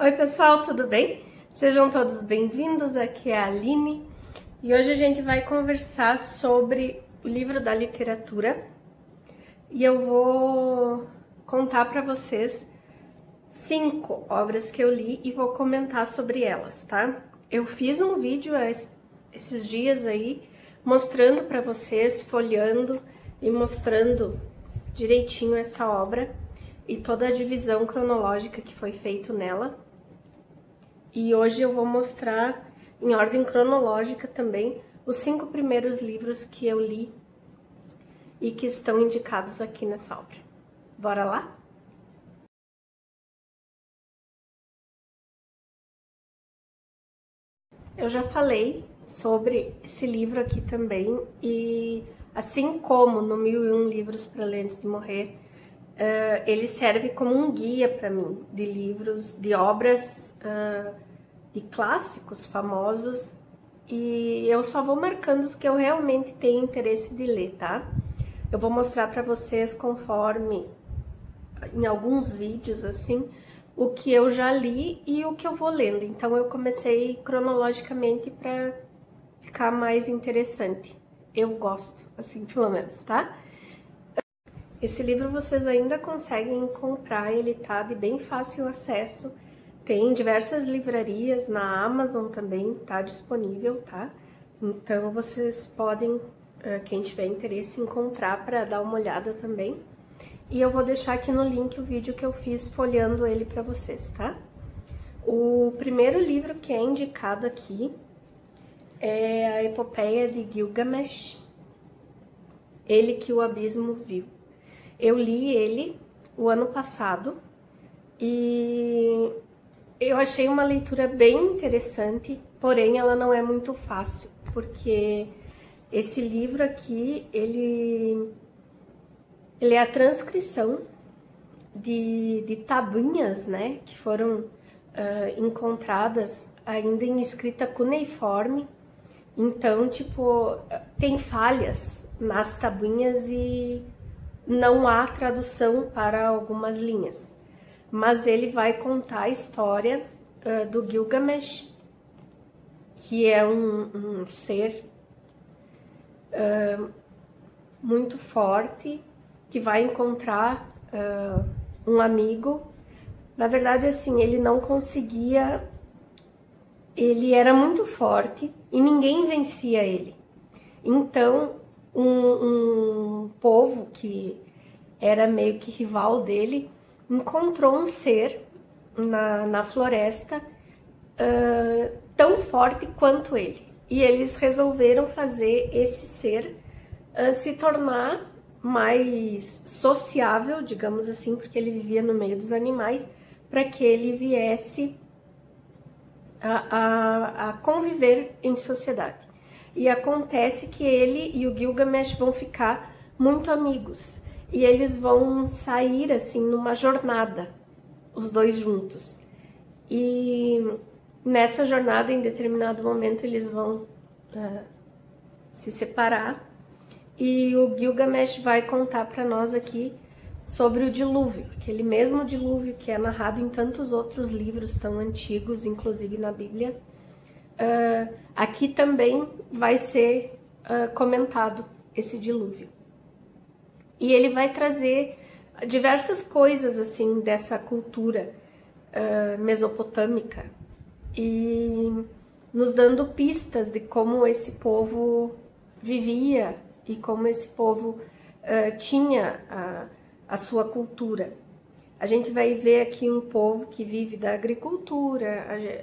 Oi pessoal, tudo bem? Sejam todos bem-vindos, aqui é a Aline e hoje a gente vai conversar sobre o livro da literatura e eu vou contar para vocês 5 obras que eu li e vou comentar sobre elas, tá? Eu fiz um vídeo esses dias aí mostrando para vocês, folheando e mostrando direitinho essa obra e toda a divisão cronológica que foi feito nela. E hoje eu vou mostrar em ordem cronológica também os 5 primeiros livros que eu li e que estão indicados aqui nessa obra. Bora lá? Eu já falei sobre esse livro aqui também e assim como no 1001 Livros para Ler Antes de Morrer, ele serve como um guia para mim de livros, de obras e clássicos famosos, e eu só vou marcando os que eu realmente tenho interesse de ler, tá? Eu vou mostrar para vocês conforme, em alguns vídeos assim, o que eu já li e o que eu vou lendo. Então eu comecei cronologicamente para ficar mais interessante. Eu gosto, assim, pelo menos, tá? Esse livro vocês ainda conseguem comprar, ele tá de bem fácil acesso. Tem diversas livrarias, na Amazon também tá disponível, tá? Então vocês podem, quem tiver interesse, encontrar para dar uma olhada também. E eu vou deixar aqui no link o vídeo que eu fiz folheando ele para vocês, tá? O primeiro livro que é indicado aqui é a Epopeia de Gilgamesh, Ele que o Abismo Viu. Eu li ele o ano passado e eu achei uma leitura bem interessante, porém ela não é muito fácil, porque esse livro aqui, ele é a transcrição de tabuinhas, né, que foram encontradas ainda em escrita cuneiforme. Então, tipo, tem falhas nas tabuinhas e não há tradução para algumas linhas. Mas ele vai contar a história do Gilgamesh, que é um ser muito forte, que vai encontrar um amigo. Na verdade, assim, ele não conseguia, ele era muito forte e ninguém vencia ele. Então, um povo que era meio que rival dele encontrou um ser na floresta tão forte quanto ele. E eles resolveram fazer esse ser se tornar mais sociável, digamos assim, porque ele vivia no meio dos animais, para que ele viesse a conviver em sociedade. E acontece que ele e o Gilgamesh vão ficar muito amigos. E eles vão sair, assim, numa jornada, os dois juntos. E nessa jornada, em determinado momento, eles vão se separar. E o Gilgamesh vai contar para nós aqui sobre o dilúvio, aquele mesmo dilúvio que é narrado em tantos outros livros tão antigos, inclusive na Bíblia. Aqui também vai ser comentado esse dilúvio. E ele vai trazer diversas coisas assim dessa cultura mesopotâmica e nos dando pistas de como esse povo vivia e como esse povo tinha a sua cultura. A gente vai ver aqui um povo que vive da agricultura,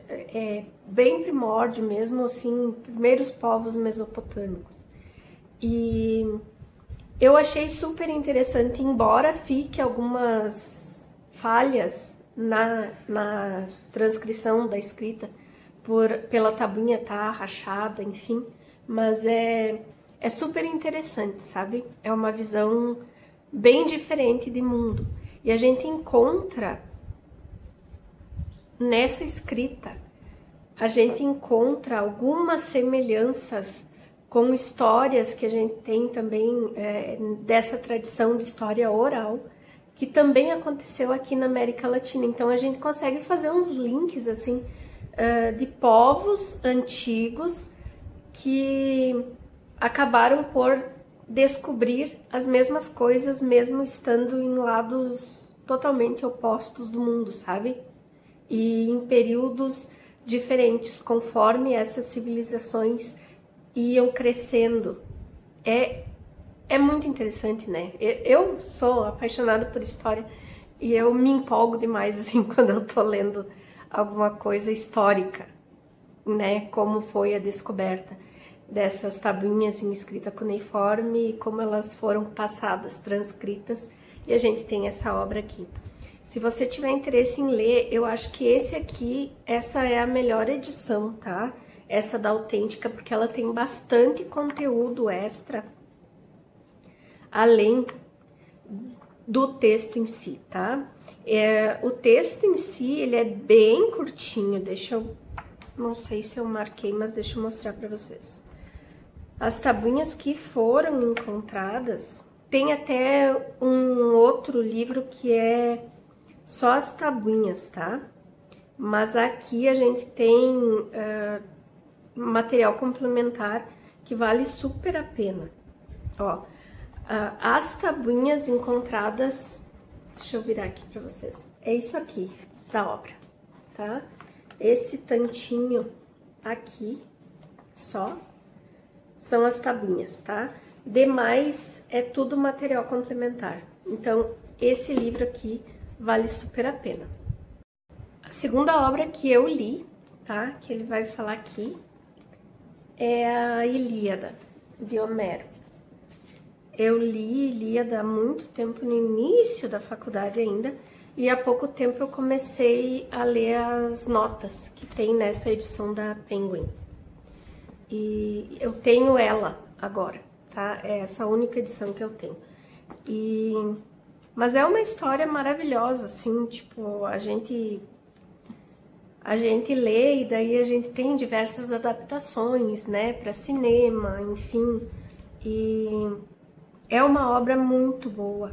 é bem primórdio mesmo, assim, primeiros povos mesopotâmicos. E eu achei super interessante, embora fique algumas falhas na transcrição da escrita, pela tabuinha tá rachada, enfim, mas é super interessante, sabe? É uma visão bem diferente de mundo. E a gente encontra nessa escrita, a gente encontra algumas semelhanças com histórias que a gente tem também dessa tradição de história oral, que também aconteceu aqui na América Latina. Então a gente consegue fazer uns links assim de povos antigos que acabaram por descobrir as mesmas coisas, mesmo estando em lados totalmente opostos do mundo, sabe? E em períodos diferentes, conforme essas civilizações iam crescendo. É muito interessante, né? Eu sou apaixonada por história e eu me empolgo demais assim quando eu tô lendo alguma coisa histórica, né? Como foi a descoberta dessas tabuinhas em escrita cuneiforme e como elas foram passadas, transcritas, e a gente tem essa obra aqui. Se você tiver interesse em ler, eu acho que essa é a melhor edição, tá? Essa da Autêntica, porque ela tem bastante conteúdo extra, além do texto em si, tá? O texto em si, ele é bem curtinho, não sei se eu marquei, mas deixa eu mostrar para vocês. As tabuinhas que foram encontradas, tem até um outro livro que é só as tabuinhas, tá? Mas aqui a gente tem material complementar que vale super a pena. Ó, as tabuinhas encontradas, deixa eu virar aqui para vocês. É isso aqui da obra, tá? Esse tantinho aqui só são as tabuinhas, tá? Demais é tudo material complementar. Então, esse livro aqui vale super a pena. A segunda obra que eu li, tá? Que ele vai falar aqui, é a Ilíada, de Homero. Eu li Ilíada há muito tempo, no início da faculdade ainda, e há pouco tempo eu comecei a ler as notas que tem nessa edição da Penguin. E eu tenho ela agora, tá? É essa única edição que eu tenho. Mas é uma história maravilhosa, assim, tipo, a gente lê e daí a gente tem diversas adaptações, né, para cinema, enfim, e é uma obra muito boa.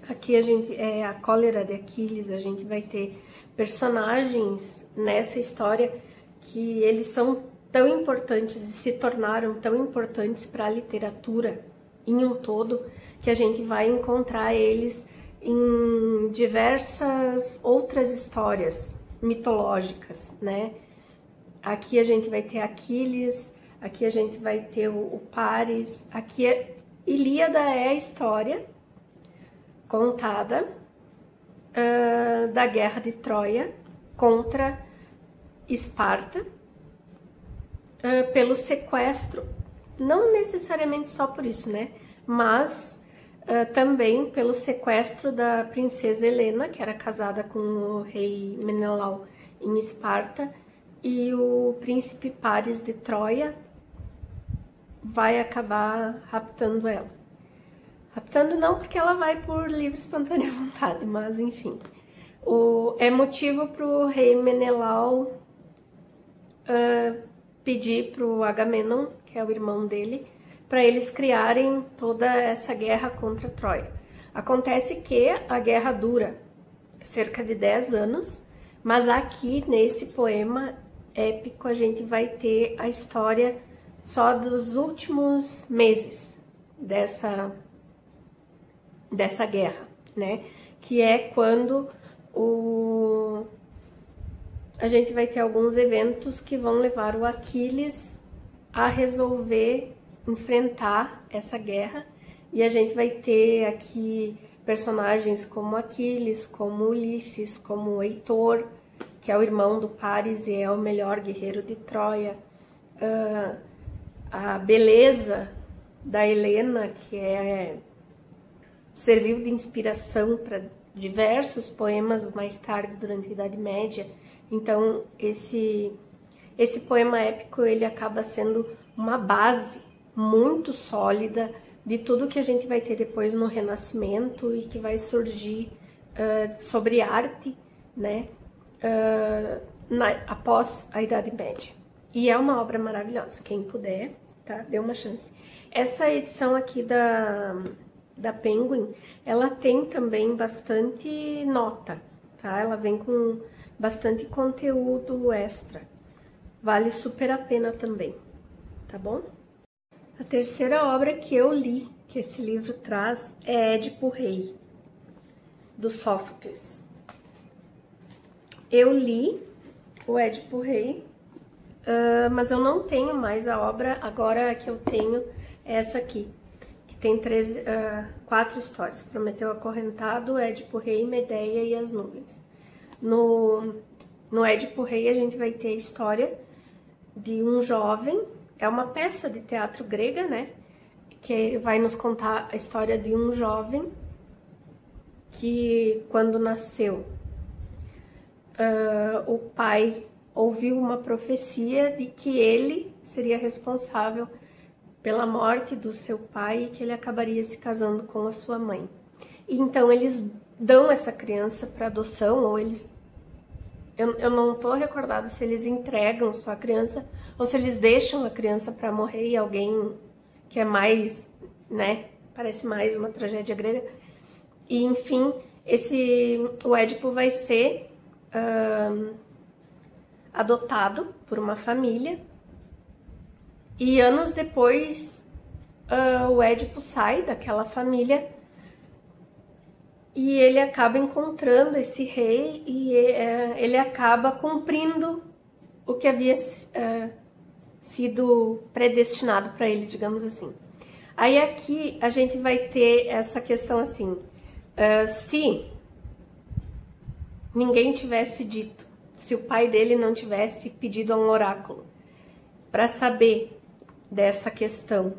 Aqui a Cólera de Aquiles, a gente vai ter personagens nessa história que eles são tão importantes e se tornaram tão importantes para a literatura em um todo, que a gente vai encontrar eles em diversas outras histórias mitológicas, né? Aqui a gente vai ter Aquiles, aqui a gente vai ter o Paris, aqui Ilíada é a história contada da guerra de Troia contra Esparta, pelo sequestro, não necessariamente só por isso, né? Mas também pelo sequestro da princesa Helena, que era casada com o rei Menelau em Esparta, e o príncipe Paris de Troia vai acabar raptando ela. Raptando não porque ela vai por livre e espontânea vontade, mas enfim. É motivo para o rei Menelau pedir para o Agamenon, que é o irmão dele, para eles criarem toda essa guerra contra Troia. Acontece que a guerra dura cerca de 10 anos, mas aqui nesse poema épico a gente vai ter a história só dos últimos meses dessa guerra, né? Que é quando a gente vai ter alguns eventos que vão levar o Aquiles a resolver enfrentar essa guerra, e a gente vai ter aqui personagens como Aquiles, como Ulisses, como Heitor, que é o irmão do Paris e é o melhor guerreiro de Troia, a beleza da Helena, que serviu de inspiração para diversos poemas mais tarde durante a Idade Média. Então esse poema épico ele acaba sendo uma base muito sólida de tudo que a gente vai ter depois no Renascimento e que vai surgir sobre arte, né, após a Idade Média. E é uma obra maravilhosa, quem puder, tá, dê uma chance. Essa edição aqui da Penguin, ela tem também bastante nota, tá? Ela vem com bastante conteúdo extra. Vale super a pena também, tá bom? A terceira obra que eu li, que esse livro traz, é Édipo Rei, do Sófocles. Eu li o Édipo Rei, mas eu não tenho mais a obra. Agora que eu tenho é essa aqui, que tem 4 histórias: Prometeu Acorrentado, Édipo Rei, Medeia e as Nuvens. No Édipo Rei a gente vai ter a história de um jovem, é uma peça de teatro grega, né? Que vai nos contar a história de um jovem que, quando nasceu, o pai ouviu uma profecia de que ele seria responsável pela morte do seu pai e que ele acabaria se casando com a sua mãe. E então eles dão essa criança para adoção, ou eles... Eu não estou recordada se eles entregam só a criança ou se eles deixam a criança para morrer e alguém que é mais, né, parece mais uma tragédia grega. E, enfim, o Édipo vai ser adotado por uma família e anos depois o Édipo sai daquela família e ele acaba encontrando esse rei e ele acaba cumprindo o que havia sido predestinado para ele, digamos assim. Aí aqui a gente vai ter essa questão assim, se ninguém tivesse dito, se o pai dele não tivesse pedido a um oráculo para saber dessa questão,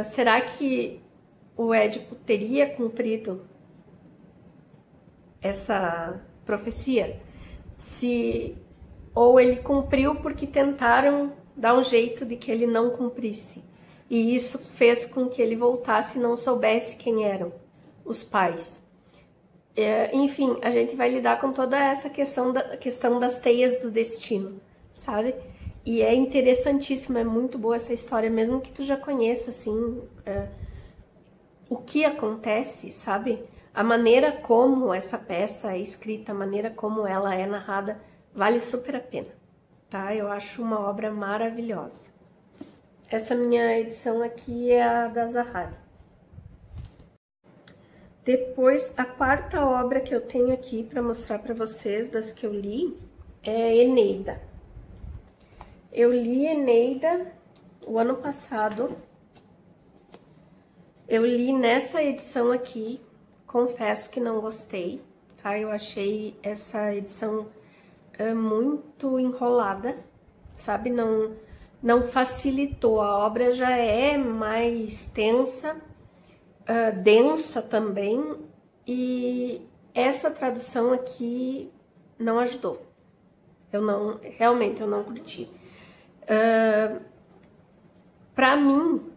será que o Édipo teria cumprido essa profecia? Ou ele cumpriu porque tentaram dar um jeito de que ele não cumprisse. E isso fez com que ele voltasse e não soubesse quem eram os pais. Enfim, a gente vai lidar com toda essa questão das teias do destino, sabe? E é interessantíssimo, é muito boa essa história, mesmo que tu já conheça, assim, o que acontece, sabe? A maneira como essa peça é escrita, a maneira como ela é narrada, vale super a pena, tá? Eu acho uma obra maravilhosa. Essa minha edição aqui é a da Zahara. Depois, a quarta obra que eu tenho aqui para mostrar para vocês, das que eu li, é Eneida. Eu li Eneida o ano passado. Eu li nessa edição aqui, confesso que não gostei, tá? Eu achei essa edição muito enrolada, sabe? Não facilitou. A obra já é mais tensa, densa também, e essa tradução aqui não ajudou. Realmente eu não curti. Para mim,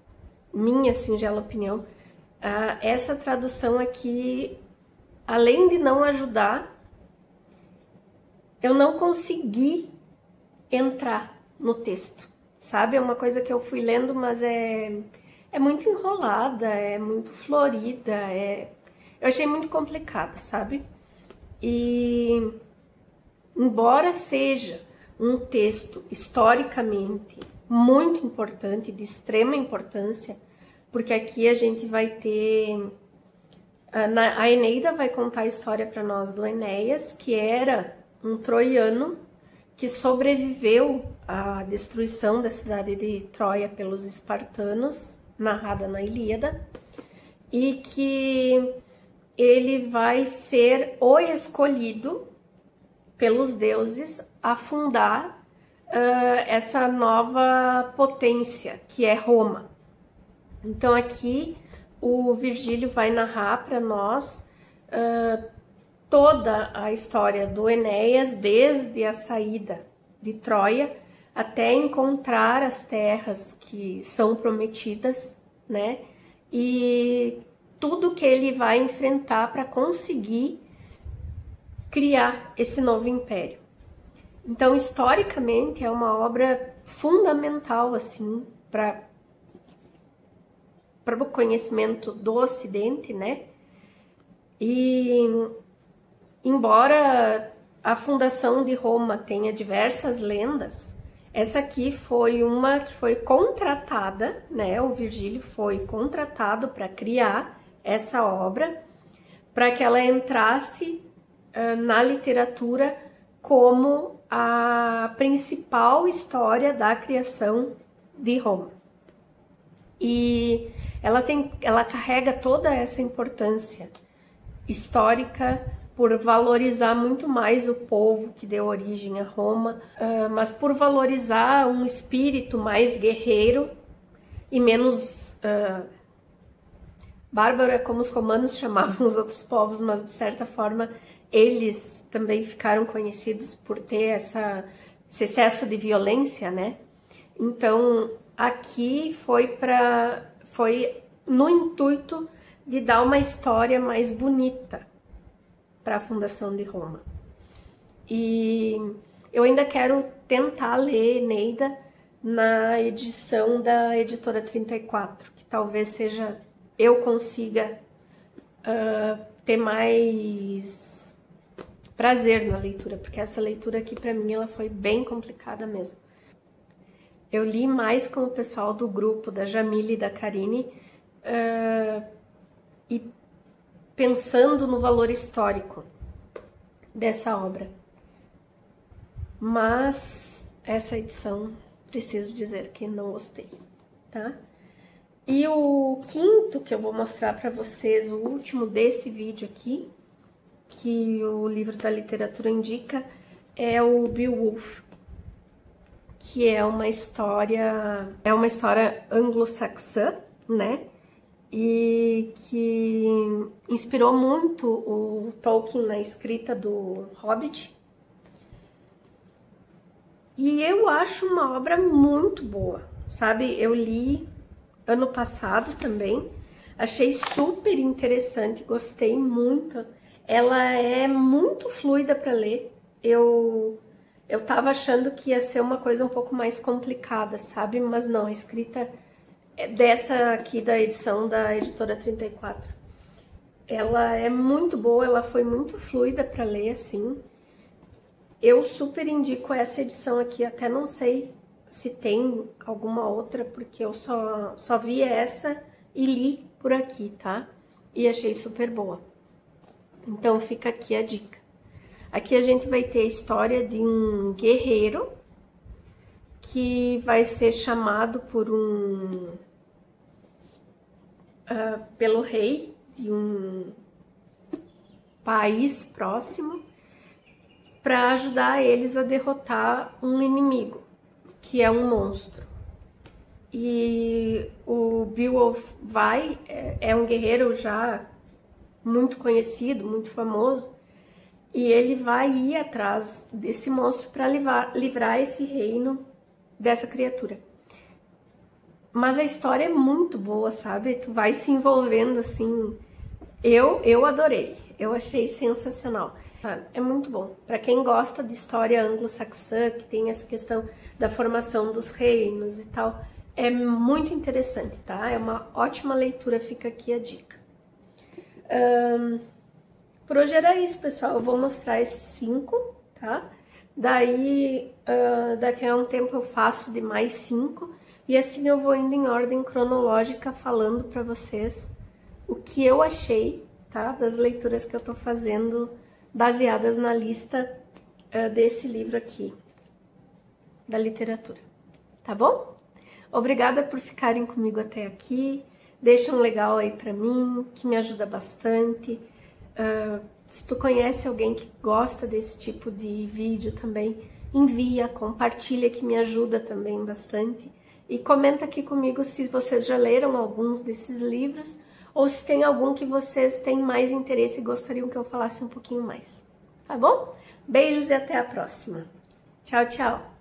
minha singela opinião, essa tradução aqui, além de não ajudar, eu não consegui entrar no texto, sabe? É uma coisa que eu fui lendo, mas é muito enrolada, é muito florida, eu achei muito complicado, sabe? E embora seja um texto historicamente muito importante, de extrema importância, porque aqui a gente vai ter... A Eneida vai contar a história para nós do Enéas, que era um troiano que sobreviveu à destruição da cidade de Troia pelos espartanos, narrada na Ilíada, e que ele vai ser o escolhido pelos deuses a fundar essa nova potência, que é Roma. Então aqui o Virgílio vai narrar para nós toda a história do Enéas, desde a saída de Troia até encontrar as terras que são prometidas, né? E tudo que ele vai enfrentar para conseguir criar esse novo império. Então, historicamente, é uma obra fundamental, assim, para para o conhecimento do Ocidente, né? E embora a fundação de Roma tenha diversas lendas, essa aqui foi uma que foi contratada, né? O Virgílio foi contratado para criar essa obra, para que ela entrasse na literatura como a principal história da criação de Roma. E ela carrega toda essa importância histórica por valorizar muito mais o povo que deu origem a Roma, mas por valorizar um espírito mais guerreiro e menos bárbaro, é como os romanos chamavam os outros povos, mas de certa forma eles também ficaram conhecidos por ter esse excesso de violência, né? Então aqui foi no intuito de dar uma história mais bonita para a fundação de Roma. E eu ainda quero tentar ler Eneida na edição da editora 34, que talvez seja eu consiga ter mais prazer na leitura, porque essa leitura aqui para mim ela foi bem complicada mesmo. Eu li mais com o pessoal do grupo da Jamile e da Karine, e pensando no valor histórico dessa obra. Mas essa edição, preciso dizer que não gostei, tá? E o quinto que eu vou mostrar para vocês, o último desse vídeo aqui, que o livro da literatura indica, é o Beowulf, que é uma história anglo-saxã, né? E que inspirou muito o Tolkien na escrita do Hobbit. E eu acho uma obra muito boa, sabe? Eu li ano passado também, achei super interessante, gostei muito. Ela é muito fluida para ler. Eu tava achando que ia ser uma coisa um pouco mais complicada, sabe? Mas não, a escrita dessa aqui da edição da editora 34. Ela é muito boa, ela foi muito fluida para ler, assim. Eu super indico essa edição aqui, até não sei se tem alguma outra, porque eu só vi essa e li por aqui, tá? E achei super boa. Então fica aqui a dica. Aqui a gente vai ter a história de um guerreiro que vai ser chamado por pelo rei de um país próximo para ajudar eles a derrotar um inimigo, que é um monstro. E o Beowulf é um guerreiro já muito conhecido, muito famoso, e ele vai ir atrás desse monstro para livrar esse reino dessa criatura. Mas a história é muito boa, sabe? Tu vai se envolvendo assim. Eu adorei, eu achei sensacional. É muito bom. Para quem gosta de história anglo-saxã, que tem essa questão da formação dos reinos e tal, é muito interessante, tá? É uma ótima leitura, fica aqui a dica. Por hoje era isso, pessoal. Eu vou mostrar esses 5, tá? Daí, daqui a um tempo eu faço de mais 5. E assim eu vou indo em ordem cronológica, falando para vocês o que eu achei, tá? Das leituras que eu tô fazendo, baseadas na lista desse livro aqui, da literatura. Tá bom? Obrigada por ficarem comigo até aqui. Deixa um legal aí pra mim, que me ajuda bastante. Se tu conhece alguém que gosta desse tipo de vídeo também, envia, compartilha, que me ajuda também bastante. E comenta aqui comigo se vocês já leram alguns desses livros ou se tem algum que vocês têm mais interesse e gostariam que eu falasse um pouquinho mais. Tá bom? Beijos e até a próxima. Tchau, tchau!